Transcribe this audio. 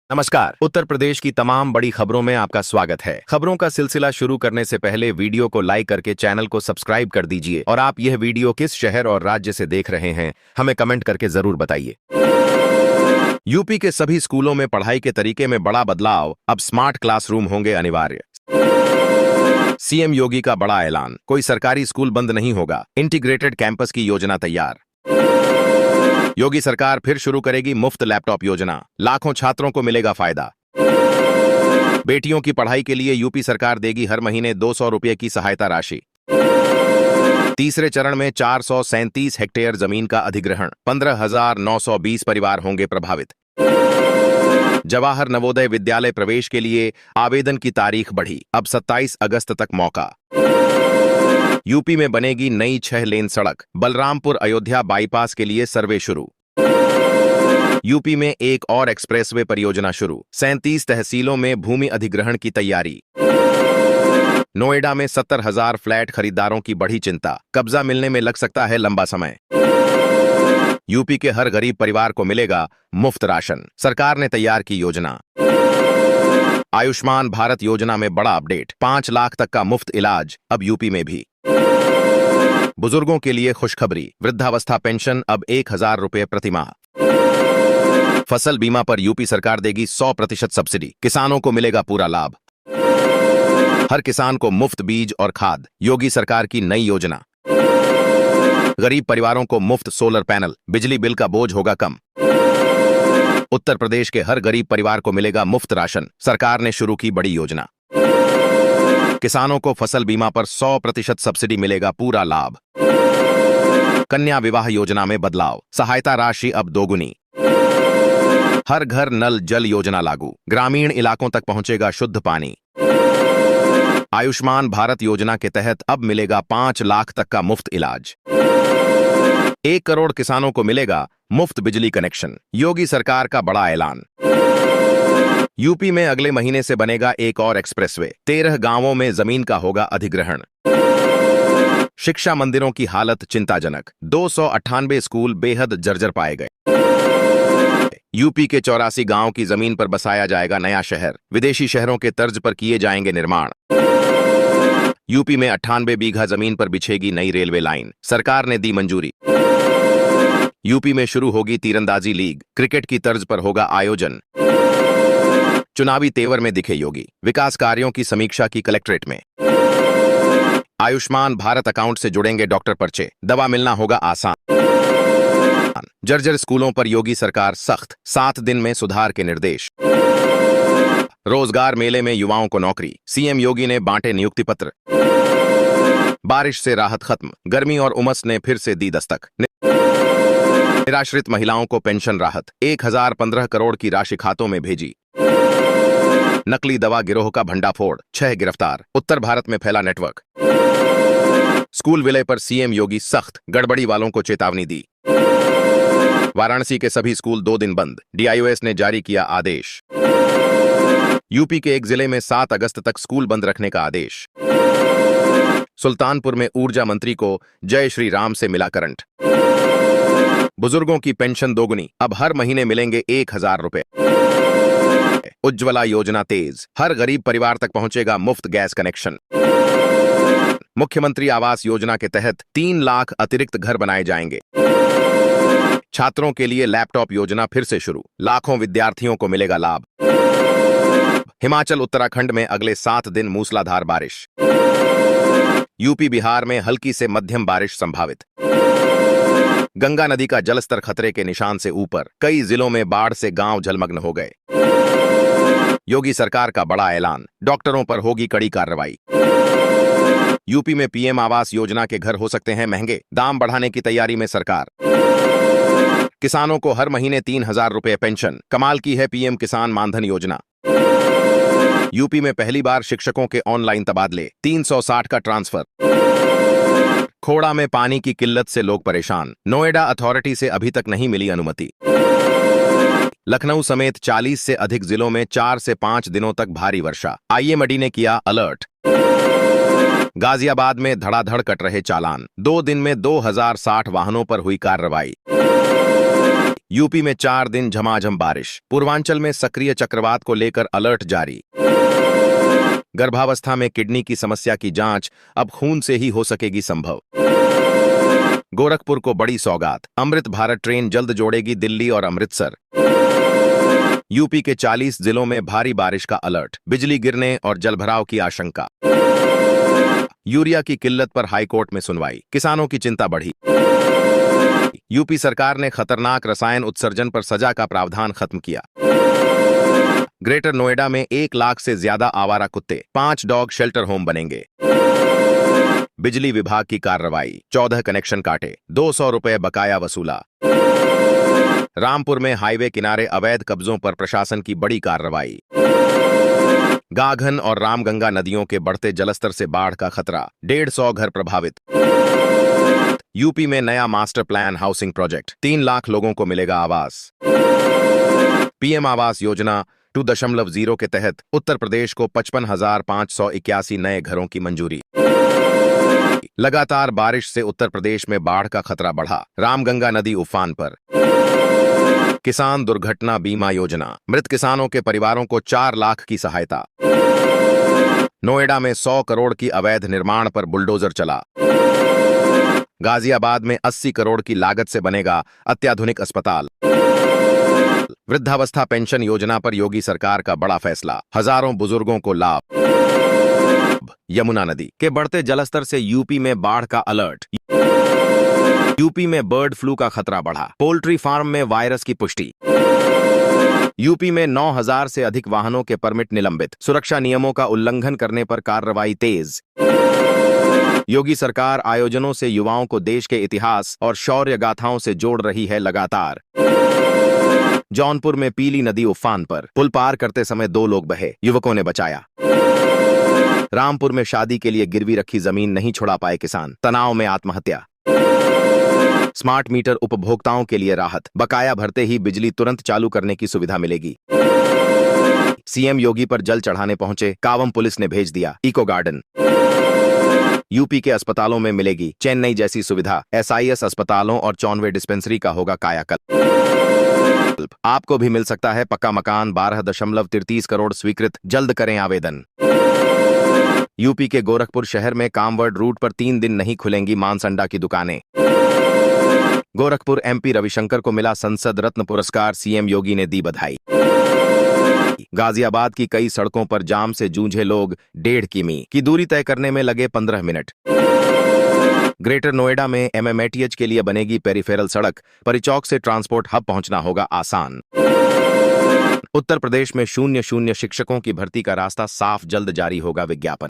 नमस्कार। उत्तर प्रदेश की तमाम बड़ी खबरों में आपका स्वागत है। खबरों का सिलसिला शुरू करने से पहले वीडियो को लाइक करके चैनल को सब्सक्राइब कर दीजिए और आप यह वीडियो किस शहर और राज्य से देख रहे हैं हमें कमेंट करके जरूर बताइए। यूपी के सभी स्कूलों में पढ़ाई के तरीके में बड़ा बदलाव, अब स्मार्ट क्लासरूम होंगे अनिवार्य। सीएम योगी का बड़ा ऐलान, कोई सरकारी स्कूल बंद नहीं होगा, इंटीग्रेटेड कैंपस की योजना तैयार। योगी सरकार फिर शुरू करेगी मुफ्त लैपटॉप योजना, लाखों छात्रों को मिलेगा फायदा। बेटियों की पढ़ाई के लिए यूपी सरकार देगी हर महीने 200 रुपये की सहायता राशि। तीसरे चरण में 437 हेक्टेयर जमीन का अधिग्रहण, 15,920 परिवार होंगे प्रभावित। जवाहर नवोदय विद्यालय प्रवेश के लिए आवेदन की तारीख बढ़ी, अब 27 अगस्त तक मौका। यूपी में बनेगी नई 6 लेन सड़क, बलरामपुर अयोध्या बाईपास के लिए सर्वे शुरू। यूपी में एक और एक्सप्रेसवे परियोजना शुरू, 37 तहसीलों में भूमि अधिग्रहण की तैयारी। नोएडा में 70,000 फ्लैट खरीदारों की बढ़ी चिंता, कब्जा मिलने में लग सकता है लंबा समय। यूपी के हर गरीब परिवार को मिलेगा मुफ्त राशन, सरकार ने तैयार की योजना। आयुष्मान भारत योजना में बड़ा अपडेट, 5 लाख तक का मुफ्त इलाज अब यूपी में भी। बुजुर्गों के लिए खुशखबरी, वृद्धावस्था पेंशन अब 1,000 रुपये प्रतिमाह। फसल बीमा पर यूपी सरकार देगी 100% सब्सिडी, किसानों को मिलेगा पूरा लाभ। हर किसान को मुफ्त बीज और खाद, योगी सरकार की नई योजना। गरीब परिवारों को मुफ्त सोलर पैनल, बिजली बिल का बोझ होगा कम। उत्तर प्रदेश के हर गरीब परिवार को मिलेगा मुफ्त राशन, सरकार ने शुरू की बड़ी योजना। किसानों को फसल बीमा पर 100% सब्सिडी, मिलेगा पूरा लाभ। कन्या विवाह योजना में बदलाव, सहायता राशि अब दोगुनी। हर घर नल जल योजना लागू, ग्रामीण इलाकों तक पहुंचेगा शुद्ध पानी। आयुष्मान भारत योजना के तहत अब मिलेगा 5 लाख तक का मुफ्त इलाज। 1 करोड़ किसानों को मिलेगा मुफ्त बिजली कनेक्शन, योगी सरकार का बड़ा ऐलान। यूपी में अगले महीने से बनेगा एक और एक्सप्रेसवे, 13 गांवों में जमीन का होगा अधिग्रहण। शिक्षा मंदिरों की हालत चिंताजनक, 298 स्कूल बेहद जर्जर पाए गए। यूपी के 84 गांव की जमीन पर बसाया जाएगा नया शहर, विदेशी शहरों के तर्ज पर किए जाएंगे निर्माण। यूपी में 98 बीघा जमीन पर बिछेगी नई रेलवे लाइन, सरकार ने दी मंजूरी। यूपी में शुरू होगी तीरंदाजी लीग, क्रिकेट की तर्ज पर होगा आयोजन। चुनावी तेवर में दिखे योगी, विकास कार्यों की समीक्षा की कलेक्ट्रेट में। आयुष्मान भारत अकाउंट से जुड़ेंगे डॉक्टर पर्चे, दवा मिलना होगा आसान। जर्जर स्कूलों पर योगी सरकार सख्त, 7 दिन में सुधार के निर्देश। रोजगार मेले में युवाओं को नौकरी, सीएम योगी ने बांटे नियुक्ति पत्र। बारिश से राहत खत्म, गर्मी और उमस ने फिर से दी दस्तक। निराश्रित महिलाओं को पेंशन राहत, 1,015 करोड़ की राशि खातों में भेजी। नकली दवा गिरोह का भंडाफोड़, 6 गिरफ्तार, उत्तर भारत में फैला नेटवर्क। स्कूल विलय पर सीएम योगी सख्त, गड़बड़ी वालों को चेतावनी दी। वाराणसी के सभी स्कूल 2 दिन बंद, डीआईओएस ने जारी किया आदेश। यूपी के एक जिले में 7 अगस्त तक स्कूल बंद रखने का आदेश। सुल्तानपुर में ऊर्जा मंत्री को जय श्री राम से मिला करंट। बुजुर्गों की पेंशन दोगुनी, अब हर महीने मिलेंगे 1,000 रुपए। उज्ज्वला योजना तेज, हर गरीब परिवार तक पहुंचेगा मुफ्त गैस कनेक्शन। मुख्यमंत्री आवास योजना के तहत 3 लाख अतिरिक्त घर बनाए जाएंगे। छात्रों के लिए लैपटॉप योजना फिर से शुरू, लाखों विद्यार्थियों को मिलेगा लाभ। हिमाचल उत्तराखंड में अगले 7 दिन मूसलाधार बारिश। यूपी बिहार में हल्की से मध्यम बारिश संभावित। गंगा नदी का जलस्तर खतरे के निशान से ऊपर, कई जिलों में बाढ़ से गांव जलमग्न हो गए। योगी सरकार का बड़ा ऐलान, डॉक्टरों पर होगी कड़ी कार्रवाई। यूपी में पीएम आवास योजना के घर हो सकते हैं महंगे, दाम बढ़ाने की तैयारी में सरकार। किसानों को हर महीने 3,000 रुपये पेंशन, कमाल की है पीएम किसान मानधन योजना। यूपी में पहली बार शिक्षकों के ऑनलाइन तबादले, 360 का ट्रांसफर। खोड़ा में पानी की किल्लत से लोग परेशान, नोएडा अथॉरिटी से अभी तक नहीं मिली अनुमति। लखनऊ समेत 40 से अधिक जिलों में 4 से 5 दिनों तक भारी वर्षा, आईएमडी ने किया अलर्ट। गाजियाबाद में धड़ाधड़ कट रहे चालान, 2 दिन में 2,060 वाहनों पर हुई कार्रवाई। यूपी में 4 दिन झमाझम बारिश, पूर्वांचल में सक्रिय चक्रवात को लेकर अलर्ट जारी। गर्भावस्था में किडनी की समस्या की जांच अब खून से ही हो सकेगी संभव। गोरखपुर को बड़ी सौगात, अमृत भारत ट्रेन जल्द जोड़ेगी दिल्ली और अमृतसर। यूपी के 40 जिलों में भारी बारिश का अलर्ट, बिजली गिरने और जलभराव की आशंका। यूरिया की किल्लत पर हाईकोर्ट में सुनवाई, किसानों की चिंता बढ़ी। यूपी सरकार ने खतरनाक रसायन उत्सर्जन पर सजा का प्रावधान खत्म किया। ग्रेटर नोएडा में 1 लाख से ज्यादा आवारा कुत्ते, 5 डॉग शेल्टर होम बनेंगे। बिजली विभाग की कार्रवाई, 14 कनेक्शन काटे, 200 रुपए बकाया वसूला। रामपुर में हाईवे किनारे अवैध कब्जों पर प्रशासन की बड़ी कार्रवाई। गाघन और रामगंगा नदियों के बढ़ते जलस्तर से बाढ़ का खतरा, 150 घर प्रभावित। यूपी में नया master plan housing project, 3 lakh लोगों को मिलेगा आवास। पीएम आवास योजना 2.0 के तहत उत्तर प्रदेश को 55,581 नए घरों की मंजूरी। लगातार बारिश से उत्तर प्रदेश में बाढ़ का खतरा बढ़ा, रामगंगा नदी उफान पर। किसान दुर्घटना बीमा योजना, मृत किसानों के परिवारों को 4 लाख की सहायता। नोएडा में 100 करोड़ की अवैध निर्माण पर बुलडोजर चला। गाजियाबाद में 80 करोड़ की लागत से बनेगा अत्याधुनिक अस्पताल। वृद्धावस्था पेंशन योजना पर योगी सरकार का बड़ा फैसला, हजारों बुजुर्गों को लाभ। यमुना नदी के बढ़ते जलस्तर से यूपी में बाढ़ का अलर्ट। यूपी में बर्ड फ्लू का खतरा बढ़ा, पोल्ट्री फार्म में वायरस की पुष्टि। यूपी में 9,000 से अधिक वाहनों के परमिट निलंबित, सुरक्षा नियमों का उल्लंघन करने पर कार्रवाई तेज। योगी सरकार आयोजनों से युवाओं को देश के इतिहास और शौर्य गाथाओं से जोड़ रही है लगातार। जौनपुर में पीली नदी उफान पर, पुल पार करते समय 2 लोग बहे, युवकों ने बचाया। रामपुर में शादी के लिए गिरवी रखी जमीन नहीं छुड़ा पाए किसान, तनाव में आत्महत्या। स्मार्ट मीटर उपभोक्ताओं के लिए राहत, बकाया भरते ही बिजली तुरंत चालू करने की सुविधा मिलेगी। सीएम योगी पर जल चढ़ाने पहुंचे, कावम पुलिस ने भेज दिया इको गार्डन। यूपी के अस्पतालों में मिलेगी चेन्नई जैसी सुविधा, एसआईएस अस्पतालों और 94 डिस्पेंसरी का होगा कायाकल्प। आपको भी मिल सकता है पक्का मकान, 12.33 करोड़ स्वीकृत, जल्द करें आवेदन। यूपी के गोरखपुर शहर में कामवर्ड रूट पर 3 दिन नहीं खुलेंगी मांस अंडा की दुकानें। गोरखपुर एमपी रविशंकर को मिला संसद रत्न पुरस्कार, सीएम योगी ने दी बधाई। गाजियाबाद की कई सड़कों पर जाम से जूझे लोग, 1.5 किमी की दूरी तय करने में लगे 15 मिनट। ग्रेटर नोएडा में एमएमएटीएच के लिए बनेगी पेरिफेरल सड़क, परिचौक से ट्रांसपोर्ट हब पहुंचना होगा आसान। उत्तर प्रदेश में 0-0 शिक्षकों की भर्ती का रास्ता साफ, जल्द जारी होगा विज्ञापन।